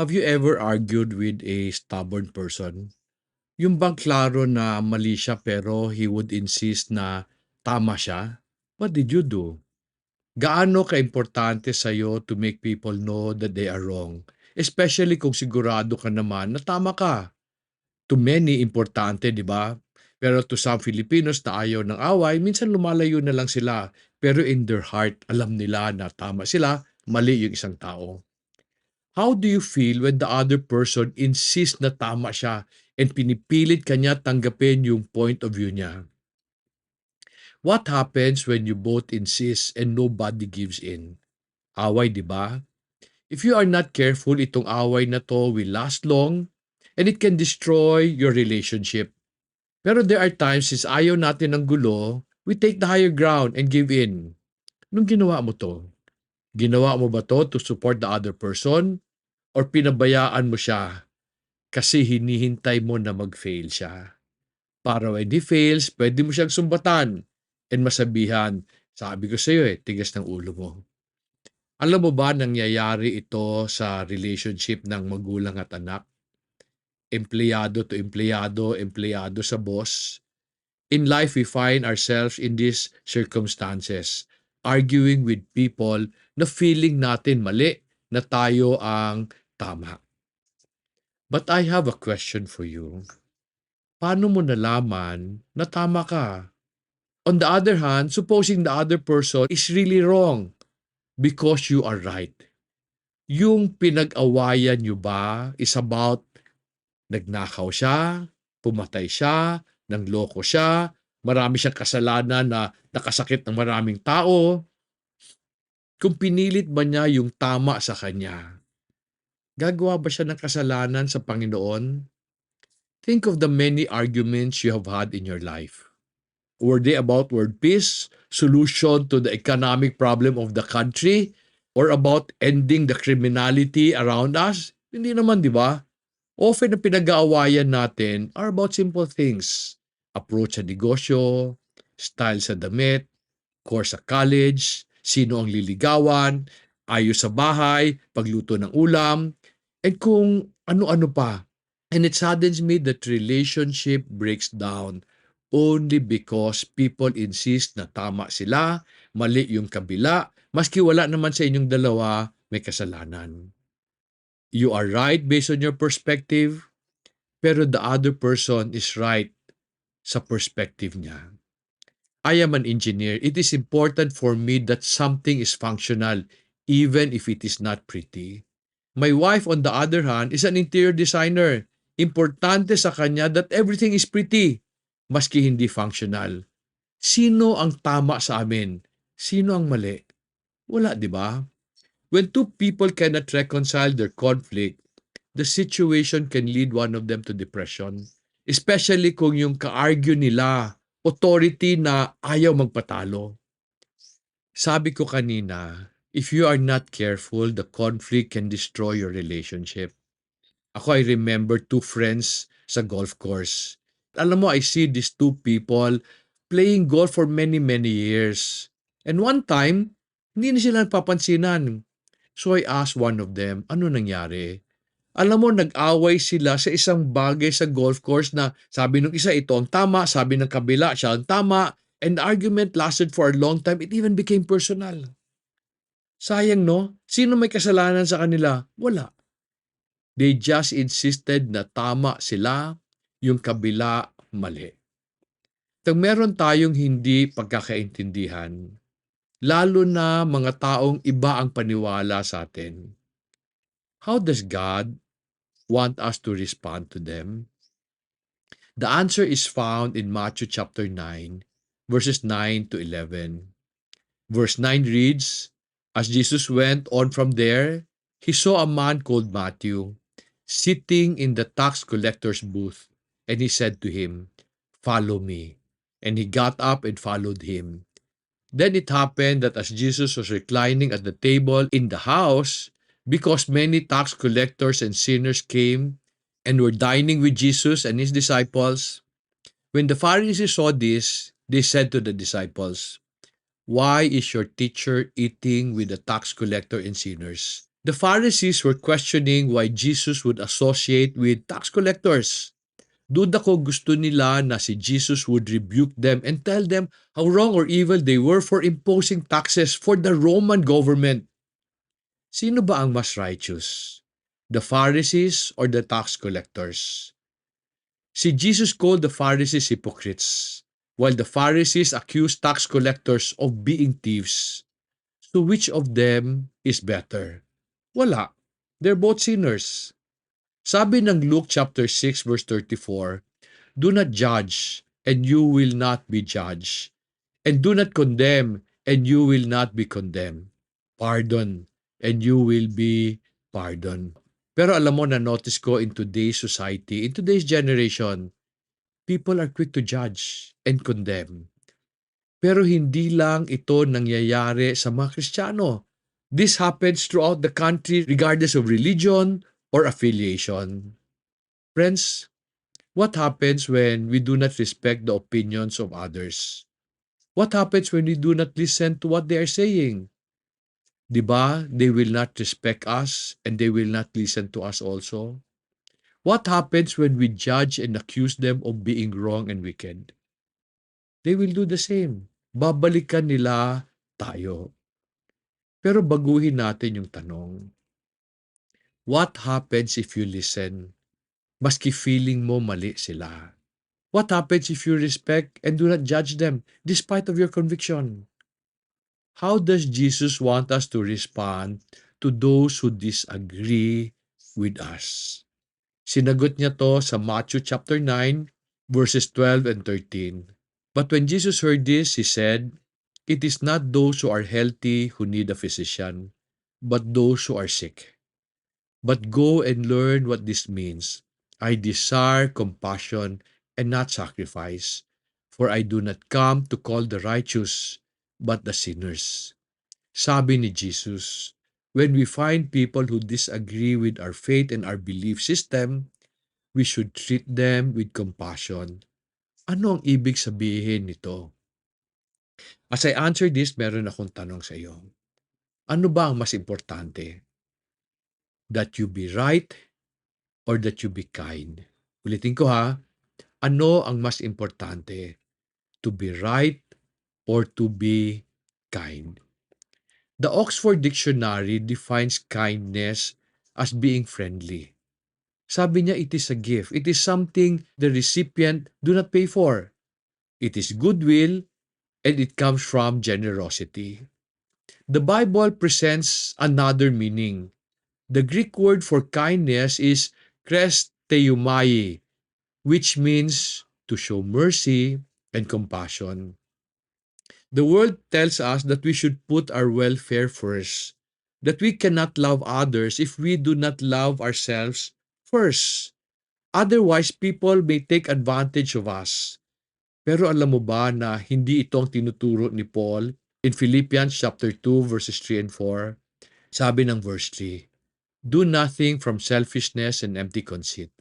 Have you ever argued with a stubborn person? Yung bang klaro na mali siya pero he would insist na tama siya? What did you do? Gaano ka-importante sa'yo to make people know that they are wrong? Especially kung sigurado ka naman na tama ka. To many, importante, di ba? Pero to some Filipinos na ayaw ng away, minsan lumalayo na lang sila. Pero in their heart, alam nila na tama sila, mali yung isang tao. How do you feel when the other person insists na tama siya and pinipilit kanya tanggapin yung point of view niya? What happens when you both insist and nobody gives in? Away, di ba? If you are not careful, itong away na to will last long and it can destroy your relationship. Pero there are times since ayaw natin ng gulo, we take the higher ground and give in. Nung ginawa mo to? Ginawa mo ba to to support the other person? Or pinabayaan mo siya kasi hinihintay mo na mag-fail siya? Para when he fails, pwede mo siyang sumbatan and masabihan, sabi ko sa'yo tigas ng ulo mo. Alam mo ba nangyayari ito sa relationship ng magulang at anak? Empleyado to empleyado, empleyado sa boss. In life, we find ourselves in these circumstances, arguing with people na feeling natin mali, na tayo ang tama. But I have a question for you. Paano mo nalaman na tama ka? On the other hand, supposing the other person is really wrong because you are right. Yung pinag-awayan nyo ba is about nagnakaw siya, pumatay siya, nangloko siya, marami siyang kasalanan na nakasakit ng maraming tao. Kung pinilit ba niya yung tama sa kanya, gagawa ba siya ng kasalanan sa Panginoon? Think of the many arguments you have had in your life. Were they about world peace, solution to the economic problem of the country, or about ending the criminality around us? Hindi naman, di ba? Often ang pinag-aawayan natin are about simple things. Approach sa negosyo, style sa damit, course sa college, sino ang liligawan, ayos sa bahay, pagluto ng ulam, and kung ano-ano pa. And it saddens me that relationship breaks down only because people insist na tama sila, mali yung kabila, maski wala naman sa inyong dalawa may kasalanan. You are right based on your perspective, pero the other person is right sa perspective niya. I am an engineer. It is important for me that something is functional even if it is not pretty. My wife, on the other hand, is an interior designer. Importante sa kanya that everything is pretty, maski hindi functional. Sino ang tama sa amin? Sino ang mali? Wala, di ba? When two people cannot reconcile their conflict, the situation can lead one of them to depression. Especially kung yung ka-argue nila, authority na ayaw magpatalo. Sabi ko kanina, if you are not careful, the conflict can destroy your relationship. Ako, I remember two friends sa golf course. Alam mo, I see these two people playing golf for many, many years. And one time, hindi na sila nagpapansinan. So I asked one of them, ano nangyari? Alam mo, nag-away sila sa isang bagay sa golf course na sabi ng isa, ito ang tama, sabi ng kabila, siya ang tama, and the argument lasted for a long time. It even became personal. Sayang, no? Sino may kasalanan sa kanila? Wala. They just insisted na tama sila, yung kabila mali. Pag meron tayong hindi pagkakaintindihan, lalo na mga taong iba ang paniwala sa atin, how does God want us to respond to them? The answer is found in Matthew chapter 9, verses 9 to 11. Verse 9 reads, as Jesus went on from there, he saw a man called Matthew sitting in the tax collector's booth, and he said to him, follow me. And he got up and followed him. Then it happened that as Jesus was reclining at the table in the house, because many tax collectors and sinners came and were dining with Jesus and his disciples, when the Pharisees saw this, they said to the disciples, why is your teacher eating with the tax collector and sinners? The Pharisees were questioning why Jesus would associate with tax collectors. Duda ko gusto nila na si Jesus would rebuke them and tell them how wrong or evil they were for imposing taxes for the Roman government. Sino ba ang mas righteous? The Pharisees or the tax collectors? Si Jesus called the Pharisees hypocrites, while the Pharisees accused tax collectors of being thieves. So which of them is better? Wala. They're both sinners. Sabi ng Luke chapter 6 verse 34, "Do not judge, and you will not be judged. And do not condemn, and you will not be condemned. Pardon, and you will be pardoned." Pero alam mo, na-notice ko in today's society, in today's generation, people are quick to judge and condemn. Pero hindi lang ito nangyayari sa mga Kristiyano. This happens throughout the country regardless of religion or affiliation. Friends, what happens when we do not respect the opinions of others? What happens when we do not listen to what they are saying? 'Di ba? They will not respect us and they will not listen to us also. What happens when we judge and accuse them of being wrong and wicked? They will do the same. Babalikan nila tayo. Pero baguhin natin yung tanong. What happens if you listen, maski feeling mo mali sila? What happens if you respect and do not judge them despite of your conviction? How does Jesus want us to respond to those who disagree with us? Sinagot niya to sa Matthew chapter 9 verses 12 and 13. But when Jesus heard this, he said, "It is not those who are healthy who need a physician, but those who are sick. But go and learn what this means. I desire compassion and not sacrifice, for I do not come to call the righteous, but the sinners." Sabi ni Jesus, when we find people who disagree with our faith and our belief system, we should treat them with compassion. Ano ang ibig sabihin nito? As I answer this, meron akong tanong sa iyo. Ano ba ang mas importante? That you be right or that you be kind? Ulitin ko ha, ano ang mas importante? To be right or to be kind? The Oxford Dictionary defines kindness as being friendly. Sabi niya, it is a gift. It is something the recipient do not pay for. It is goodwill and it comes from generosity. The Bible presents another meaning. The Greek word for kindness is kresteumai, which means to show mercy and compassion. The world tells us that we should put our welfare first, that we cannot love others if we do not love ourselves first. Otherwise, people may take advantage of us. Pero alam mo ba na hindi ito ang tinuturo ni Paul in Philippians chapter 2 verses 3 and 4? Sabi ng verse 3, "Do nothing from selfishness and empty conceit,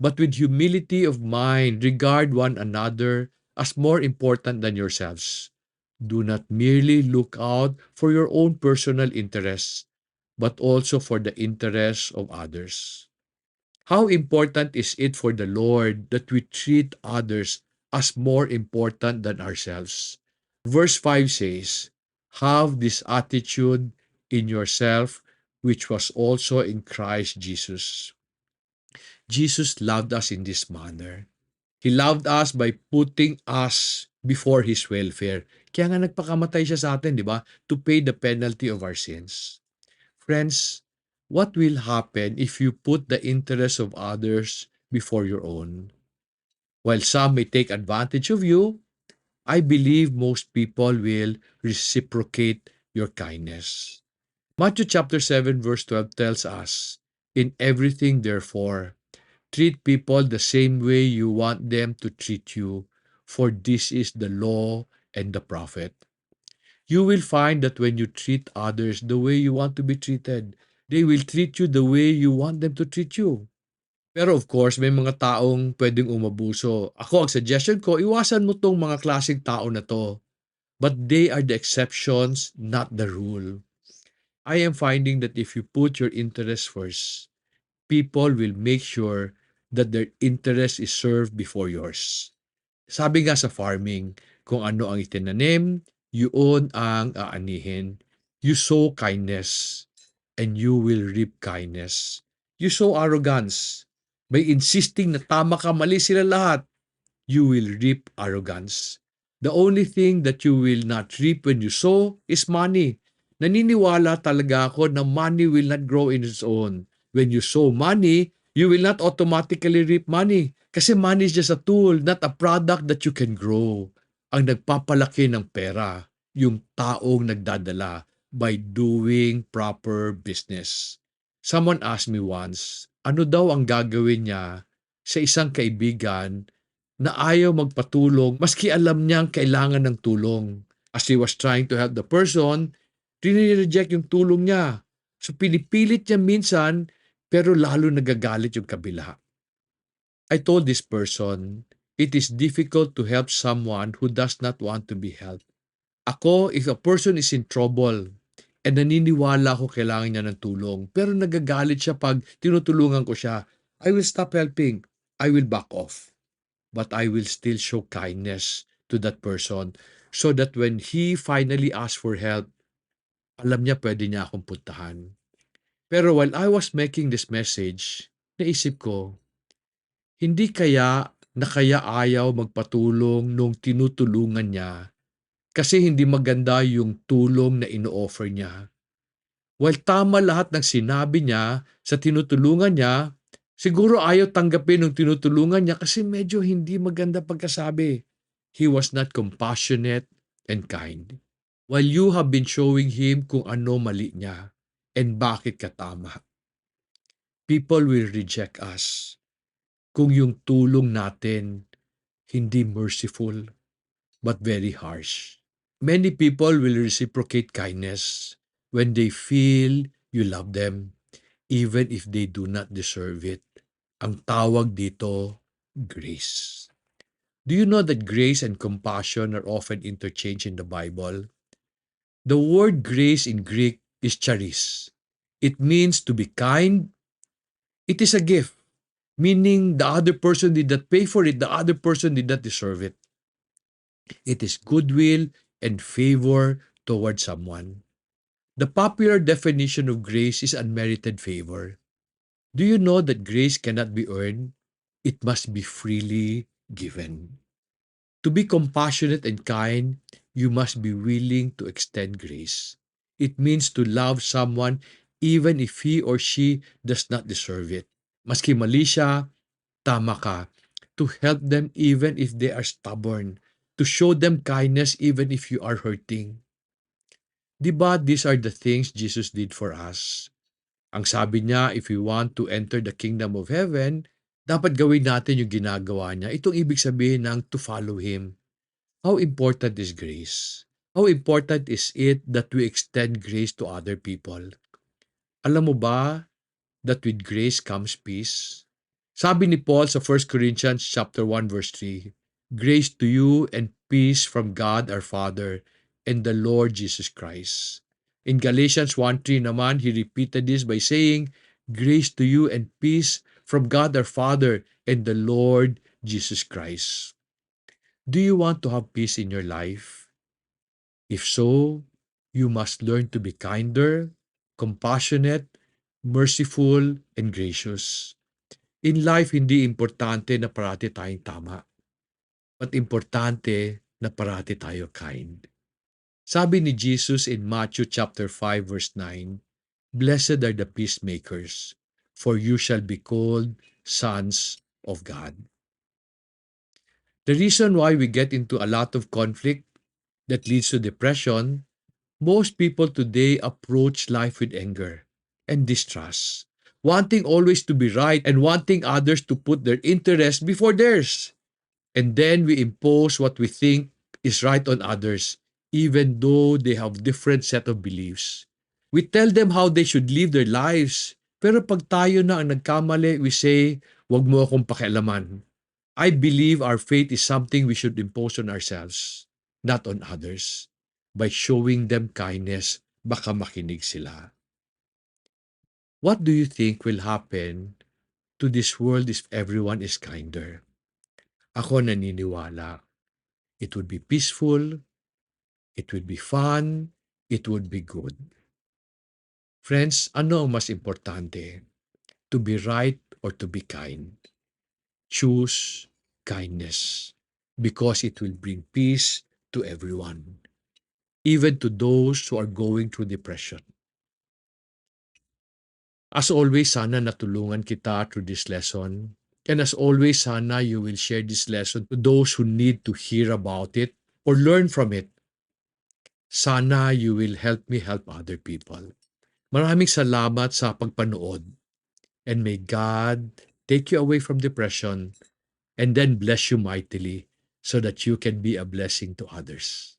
but with humility of mind regard one another as more important than yourselves. Do not merely look out for your own personal interests, but also for the interests of others." How important is it for the Lord that we treat others as more important than ourselves? Verse 5 says, "Have this attitude in yourself, which was also in Christ Jesus." Jesus loved us in this manner. He loved us by putting us before His welfare. Kaya nga nagpakamatay siya sa atin, di ba? To pay the penalty of our sins. Friends, what will happen if you put the interests of others before your own? While some may take advantage of you, I believe most people will reciprocate your kindness. Matthew chapter 7 verse 12 tells us, "In everything therefore, treat people the same way you want them to treat you, for this is the law and the prophet." You will find that when you treat others the way you want to be treated, they will treat you the way you want them to treat you. Pero of course, may mga taong pwedeng umabuso. Ako, ang suggestion ko, iwasan mo tong mga klaseng tao na to. But they are the exceptions, not the rule. I am finding that if you put your interests first, people will make sure that their interest is served before yours. Sabi nga sa farming, kung ano ang itinanim, yun ang aanihin. You sow kindness, and you will reap kindness. You sow arrogance, by insisting na tama ka, mali sila lahat, you will reap arrogance. The only thing that you will not reap when you sow is money. Naniniwala talaga ako na money will not grow in its own. When you sow money, you will not automatically reap money. Kasi money is just a tool, not a product that you can grow. Ang nagpapalaki ng pera, yung taong nagdadala by doing proper business. Someone asked me once, ano daw ang gagawin niya sa isang kaibigan na ayaw magpatulong maski alam niyang kailangan ng tulong. As he was trying to help the person, rinireject yung tulong niya. So pinipilit niya minsan, pero lalo nagagalit yung kabila. I told this person, it is difficult to help someone who does not want to be helped. Ako, if a person is in trouble, and naniniwala ko kailangan niya ng tulong, pero nagagalit siya pag tinutulungan ko siya, I will stop helping. I will back off. But I will still show kindness to that person so that when he finally asks for help, alam niya pwede niya akong puntahan. Pero while I was making this message, naisip ko, hindi kaya na kaya ayaw magpatulong nung tinutulungan niya kasi hindi maganda yung tulong na ino-offer niya. While tama lahat ng sinabi niya sa tinutulungan niya, siguro ayaw tanggapin ng tinutulungan niya kasi medyo hindi maganda pagkasabi. He was not compassionate and kind. While you have been showing him kung ano mali niya and bakit ka tama. People will reject us kung yung tulong natin hindi merciful but very harsh. Many people will reciprocate kindness when they feel you love them, even if they do not deserve it. Ang tawag dito, grace. Do you know that grace and compassion are often interchanged in the Bible? The word grace in Greek is charis. It means to be kind. It is a gift, meaning the other person did not pay for it, the other person did not deserve it. It is goodwill and favor toward someone. The popular definition of grace is unmerited favor. Do you know that grace cannot be earned? It must be freely given. To be compassionate and kind, you must be willing to extend grace. It means to love someone even if he or she does not deserve it. Maski mali siya, tama ka. To help them even if they are stubborn. To show them kindness even if you are hurting. Diba these are the things Jesus did for us? Ang sabi niya, if we want to enter the kingdom of heaven, dapat gawin natin yung ginagawa niya. Itong ibig sabihin ng to follow Him. How important is grace? How important is it that we extend grace to other people? Alam mo ba that with grace comes peace? Sabi ni Paul sa 1 Corinthians chapter 1 verse 3, grace to you and peace from God our Father and the Lord Jesus Christ. In Galatians 1:3 naman, he repeated this by saying, grace to you and peace from God our Father and the Lord Jesus Christ. Do you want to have peace in your life? If so, you must learn to be kinder, compassionate, merciful, and gracious. In life, hindi importante na parati tayong tama, but importante na parati tayo kind. Sabi ni Jesus in Matthew chapter 5 verse 9, blessed are the peacemakers, for you shall be called sons of God. The reason why we get into a lot of conflict that leads to depression, most people today approach life with anger and distrust, wanting always to be right and wanting others to put their interest before theirs. And then we impose what we think is right on others, even though they have different set of beliefs. We tell them how they should live their lives, pero pag tayo na ang nagkamali, we say, wag mo akong pakialaman. I believe our faith is something we should impose on ourselves, not on others. By showing them kindness, baka makinig sila. What do you think will happen to this world if everyone is kinder? Ako naniniwala. It would be peaceful, it would be fun, it would be good. Friends, ano ang mas importante? To be right or to be kind? Choose kindness because it will bring peace to everyone, even to those who are going through depression. As always, sana natulungan kita through this lesson. And as always, sana you will share this lesson to those who need to hear about it or learn from it. Sana you will help me help other people. Maraming salamat sa pagpanood. And may God take you away from depression and then bless you mightily so that you can be a blessing to others.